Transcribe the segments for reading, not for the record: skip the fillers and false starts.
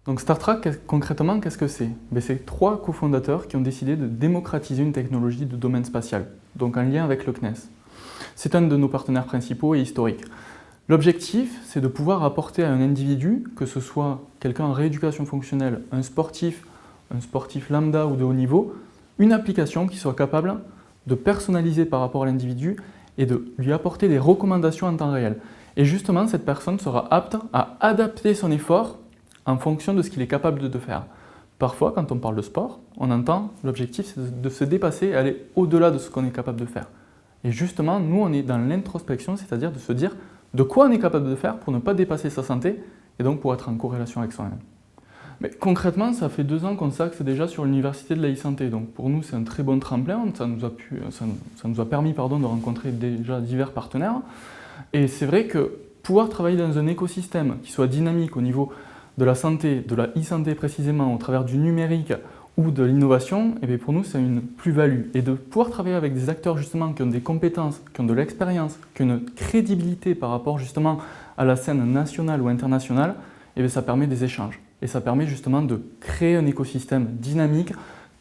Donc StarTrack, concrètement, qu'est-ce que c'est? C'est trois cofondateurs qui ont décidé de démocratiser une technologie de domaine spatial, donc en lien avec le CNES. C'est un de nos partenaires principaux et historiques. L'objectif, c'est de pouvoir apporter à un individu, que ce soit quelqu'un en rééducation fonctionnelle, un sportif lambda ou de haut niveau, une application qui soit capable de personnaliser par rapport à l'individu et de lui apporter des recommandations en temps réel. Et justement, cette personne sera apte à adapter son effort en fonction de ce qu'il est capable de faire. Parfois, quand on parle de sport, on entend l'objectif c'est de se dépasser et aller au-delà de ce qu'on est capable de faire. Et justement, nous, on est dans l'introspection, c'est-à-dire de se dire de quoi on est capable de faire pour ne pas dépasser sa santé et donc pour être en corrélation avec soi-même. Mais concrètement, ça fait 2 ans qu'on s'axe déjà sur l'université de la e-santé. Donc pour nous, c'est un très bon tremplin. Ça nous a permis de rencontrer déjà divers partenaires. Et c'est vrai que pouvoir travailler dans un écosystème qui soit dynamique au niveau de la santé, de la e-santé précisément, au travers du numérique ou de l'innovation, pour nous, c'est une plus-value. Et de pouvoir travailler avec des acteurs justement qui ont des compétences, qui ont de l'expérience, qui ont une crédibilité par rapport justement à la scène nationale ou internationale, ça permet des échanges. Et ça permet justement de créer un écosystème dynamique,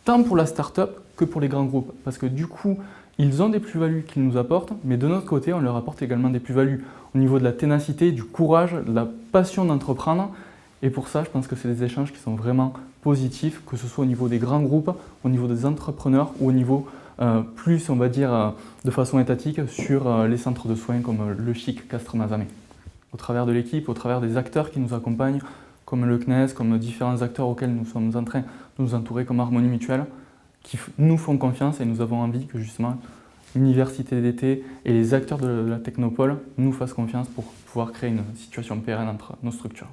tant pour la start-up que pour les grands groupes. Parce que du coup, ils ont des plus-values qu'ils nous apportent, mais de notre côté, on leur apporte également des plus-values au niveau de la ténacité, du courage, de la passion d'entreprendre. Et pour ça, je pense que c'est des échanges qui sont vraiment positifs, que ce soit au niveau des grands groupes, au niveau des entrepreneurs ou au niveau plus, on va dire, de façon étatique sur les centres de soins comme le CHIC Castres-Mazamet. Au travers de l'équipe, au travers des acteurs qui nous accompagnent, comme le CNES, comme différents acteurs auxquels nous sommes en train de nous entourer comme Harmonie Mutuelle, qui nous font confiance et nous avons envie que justement l'université d'été et les acteurs de la technopole nous fassent confiance pour pouvoir créer une situation pérenne entre nos structures.